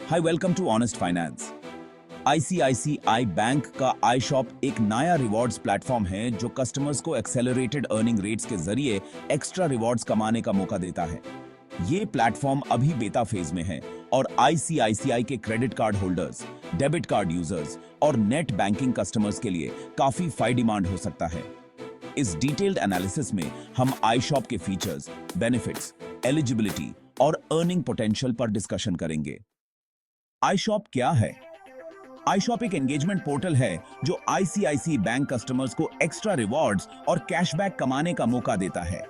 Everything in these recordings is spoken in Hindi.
Hi, welcome to Honest Finance. ICICI bank का आई शॉप एक नया रिवॉर्ड्स प्लेटफॉर्म है जो कस्टमर्स को एक्सेलरेटेड अर्निंग रेट्स के जरिए एक्स्ट्रा रिवॉर्ड्स कमाने का मौका देता है। ये प्लेटफॉर्म अभी बेटा फेज में है और आईसीआईसीआई के credit card holders, debit card users और नेट बैंकिंग कस्टमर्स के लिए काफी हाई डिमांड हो सकता है। इस डिटेल्ड एनालिसिस में हम आई शॉप के फीचर्स, बेनिफिट्स, एलिजिबिलिटी और अर्निंग पोटेंशियल पर डिस्कशन करेंगे। आई शॉप क्या है? आई शॉप एक एंगेजमेंट पोर्टल है जो आईसीआईसी बैंक कस्टमर्स को एक्स्ट्रा रिवॉर्ड्स और कैशबैक कमाने का मौका देता है।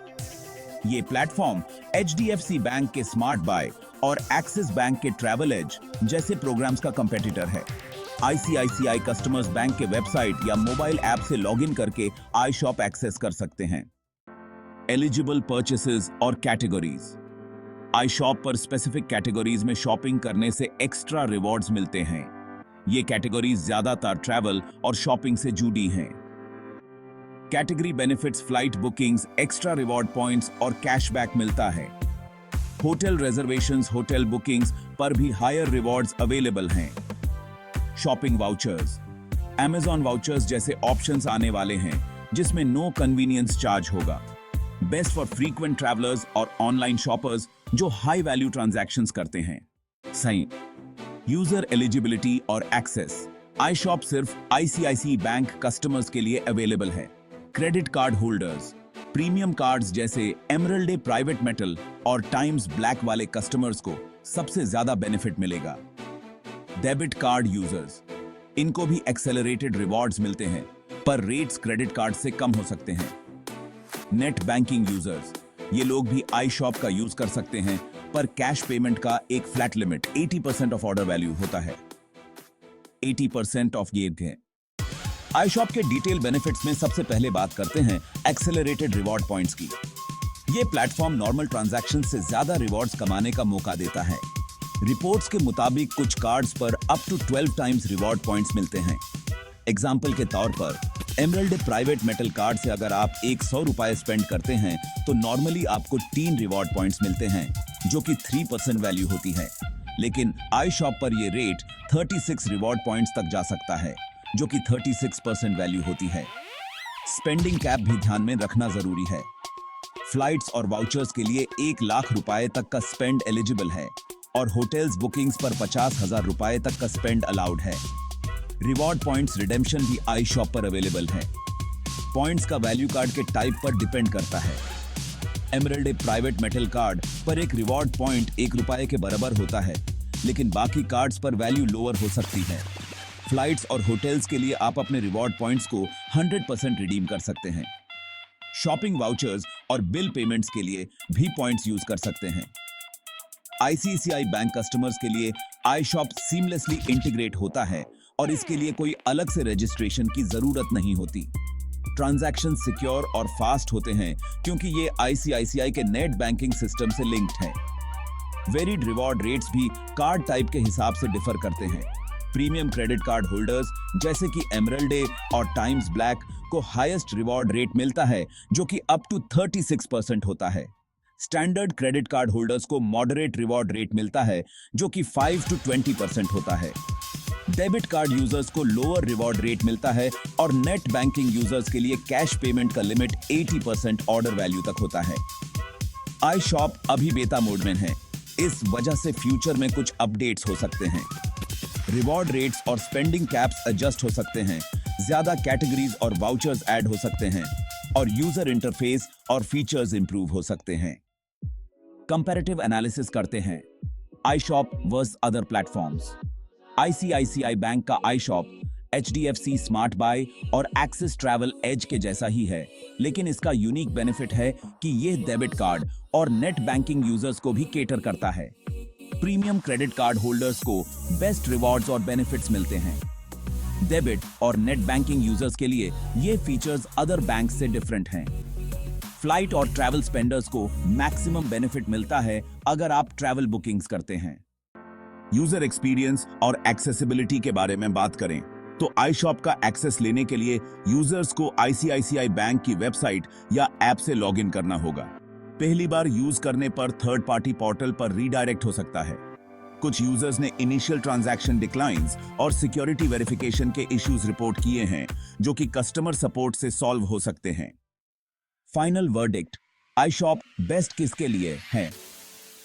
ये प्लेटफॉर्म एचडीएफसी बैंक के स्मार्ट बाय और एक्सिस बैंक के ट्रैवल एज जैसे प्रोग्राम्स का कंपेटिटर है। आईसीआईसीआई कस्टमर्स बैंक के वेबसाइट या मोबाइल ऐप से लॉगिन करके आई शॉप एक्सेस कर सकते हैं। एलिजिबल परचेसेस और कैटेगरीज। आई शॉप पर स्पेसिफिक कैटेगरीज में शॉपिंग करने से एक्स्ट्रा रिवॉर्ड्स मिलते हैं। ये कैटेगरीज ज्यादातर ट्रैवल और शॉपिंग से जुड़ी हैं। Category benefits, flight bookings, extra reward points और कैशबैक मिलता है। होटल रिजर्वेशंस, होटल बुकिंग्स पर भी हायर रिवॉर्ड्स अवेलेबल हैं। शॉपिंग वाउचर्स, Amazon वाउचर्स जैसे ऑप्शंस आने वाले हैं जिसमें नो कन्वीनियंस चार्ज होगा। बेस्ट फॉर फ्रीक्वेंट ट्रैवलर्स और ऑनलाइन शॉपर्स जो हाई वैल्यू ट्रांजैक्शंस करते हैं। सही। यूजर एलिजिबिलिटी और एक्सेस। आई शॉप सिर्फ आईसीआईसी बैंक कस्टमर्स के लिए अवेलेबल है। Credit card holders, premium cards जैसे एमरल्ड प्राइवेट मेटल और टाइम्स ब्लैक वाले कस्टमर्स को सबसे ज्यादा बेनिफिट मिलेगा। डेबिट कार्ड यूजर्स, इनको भी एक्सेलरेटेड रिवॉर्ड्स मिलते हैं पर रेट्स क्रेडिट कार्ड से कम हो सकते हैं। नेट बैंकिंग यूजर्स, ये लोग भी आई शॉप का यूज कर सकते हैं पर कैश पेमेंट का एक flat limit 80% of order value होता है। 80% ऑफ ये है। आई शॉप के डिटेल बेनिफिट्स में सबसे पहले बात करते हैं एक्सेलरेटेड रिवॉर्ड पॉइंट्स की। ये प्लेटफॉर्म नॉर्मल ट्रांजैक्शन से ज्यादा रिवॉर्ड्स कमाने का मौका देता है। रिपोर्ट्स के मुताबिक कुछ कार्ड्स पर up to 12 times reward points मिलते हैं। एग्जाम्पल के तौर पर एमरल्ड प्राइवेट मेटल कार्ड से अगर आप 100 रुपए स्पेंड करते हैं तो नॉर्मली आपको 3 रिवॉर्ड पॉइंट्स मिलते हैं जो कि 3% वैल्यू होती है, लेकिन आई शॉप पर ये रेट 36 रिवॉर्ड पॉइंट्स तक जा सकता है जो कि 36% वैल्यू होती है। स्पेंडिंग कैप भी ध्यान में रखना जरूरी है। फ्लाइट्स और वाउचर्स के लिए 1 लाख रुपए तक का स्पेंड एलिजिबल है और होटल्स बुकिंग्स पर 50,000 रुपए तक का स्पेंड अलाउड है। रिवॉर्ड पॉइंट्स रिडेम्पशन भी आई शॉप पर अवेलेबल है। पॉइंट्स का वैल्यू कार्ड के टाइप पर डिपेंड करता है। एमरल्ड प्राइवेट मेटल कार्ड पर एक रिवॉर्ड पॉइंट 1 रुपए के बराबर होता है, लेकिन बाकी कार्ड्स पर वैल्यू लोअर हो सकती है। फ्लाइट्स और होटल्स के लिए आप अपने रिवॉर्ड पॉइंट्स को 100% रिडीम कर सकते हैं। शॉपिंग वाउचर्स और बिल पेमेंट्स के लिए भी पॉइंट्स यूज कर सकते हैं। आईसीआईसीआई बैंक कस्टमर्स के लिए आई शॉप सीमलेसली इंटीग्रेट होता है और इसके लिए कोई अलग से रजिस्ट्रेशन की जरूरत नहीं होती। ट्रांजैक्शन सिक्योर और फास्ट होते हैं क्योंकि ये आईसीआईसीआई के नेट बैंकिंग सिस्टम से लिंक्ड है। वेरिड रिवॉर्ड रेट्स भी कार्ड टाइप के हिसाब से डिफर करते हैं। प्रीमियम क्रेडिट कार्ड होल्डर्स जैसे कि एमरल्ड और टाइम्स ब्लैक को हाईएस्ट रिवॉर्ड रेट मिलता है जो कि अप टू 36% होता है। स्टैंडर्ड क्रेडिट कार्ड होल्डर्स को मॉडरेट रिवॉर्ड रेट मिलता है जो कि 5 to 20% होता है। डेबिट कार्ड यूजर्स को लोअर रिवॉर्ड रेट मिलता है और नेट बैंकिंग यूजर्स के लिए कैश पेमेंट का लिमिट 80% ऑर्डर वैल्यू तक होता है। आई शॉप अभी बेटा मोड में है, इस वजह से फ्यूचर में कुछ अपडेट्स हो सकते हैं। रिवॉर्ड रेट्स और स्पेंडिंग कैप्स एडजस्ट हो सकते हैं, ज्यादा कैटेगरीज और वाउचर्स ऐड हो सकते हैं और यूजर इंटरफेस और फीचर्स इंप्रूव हो सकते हैं। कंपैरेटिव एनालिसिस करते हैं। IShop versus other platforms. ICICI bank का iShop HDFC smart buy और एक्सिस ट्रैवल एज के जैसा ही है, लेकिन इसका यूनिक बेनिफिट है कि यह डेबिट कार्ड और नेट बैंकिंग यूजर्स को भी केटर करता है। प्रीमियम क्रेडिट कार्ड होल्डर्स को बेस्ट रिवॉर्ड्स और बेनिफिट्स मिलते हैं। डेबिट और नेट बैंकिंग यूजर्स के लिए ये फीचर्स अदर बैंक से डिफरेंट हैं। फ्लाइट और ट्रैवल स्पेंडर्स को मैक्सिमम बेनिफिट मिलता है अगर आप ट्रैवल बुकिंग्स करते हैं। यूजर एक्सपीरियंस और एक्सेसिबिलिटी के बारे में बात करें तो आई शॉप का एक्सेस लेने के लिए यूजर्स को आईसीआईसीआई बैंक की वेबसाइट या ऐप से लॉगिन करना होगा। पहली बार यूज करने पर थर्ड पार्टी पोर्टल पर रीडायरेक्ट हो सकता है। कुछ यूजर्स ने इनिशियल ट्रांजैक्शन डिक्लाइंस और सिक्योरिटी वेरिफिकेशन के इश्यूज रिपोर्ट किए हैं, जो कि कस्टमर सपोर्ट से सॉल्व हो सकते हैं। फाइनल वर्डिक्ट, iShop बेस्ट किसके लिए है?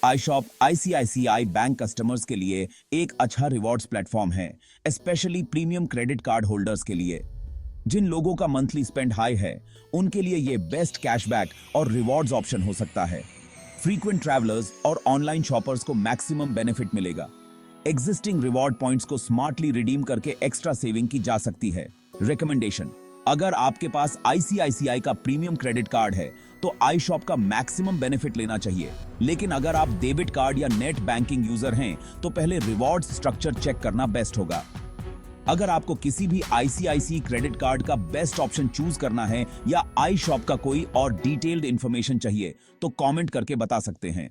iShop ICICI बैंक कस्टमर्स के लिए एक अच्छा रिवॉर्ड्स प्लेटफॉर्म है, specially premium credit card holders के लिए। जिन लोगों का मंथली स्पेंड हाई है, उनके लिए ये बेस्ट कैशबैक और रिवॉर्ड्स ऑप्शन हो सकता है। फ्रीक्वेंट ट्रैवलर्स और ऑनलाइन शॉपर्स को मैक्सिमम बेनिफिट मिलेगा। एग्जिस्टिंग रिवॉर्ड पॉइंट्स को स्मार्टली रिडीम करके एक्स्ट्रा सेविंग की जा सकती है। रिकमेंडेशन, अगर आपके पास ICICI का प्रीमियम क्रेडिट कार्ड है तो iShop का मैक्सिमम बेनिफिट लेना चाहिए, लेकिन अगर आप डेबिट कार्ड या नेट बैंकिंग यूजर हैं तो पहले रिवॉर्ड्स स्ट्रक्चर चेक करना बेस्ट होगा। अगर आपको किसी भी ICICI क्रेडिट कार्ड का बेस्ट ऑप्शन चूज करना है या iShop का कोई और डिटेल्ड इंफॉर्मेशन चाहिए तो कमेंट करके बता सकते हैं।